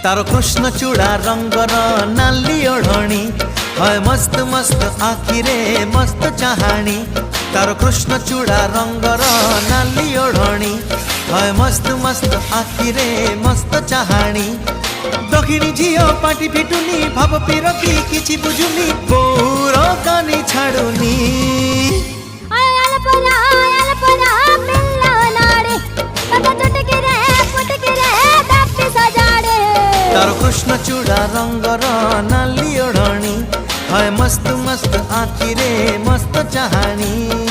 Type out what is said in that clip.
तारो कृष्ण चूड़ा रंगर नाली ओढ़णी है मस्त मस्त आखिरे मस्त चाहाणी। तारो कृष्ण चूड़ा रंगर नाली ओढ़णी है मस्त मस्त आखिरे मस्त चाहाणी। दक्षिणी झियो पाटी फिटुनी भाव पिरती किछि बुझुनी गौर कानी छाड़ुनी। तारो कृष्ण चूड़ा रंगर नाली ओढ़णी है मस्त मस्त आखिरे मस्त चाहाणी।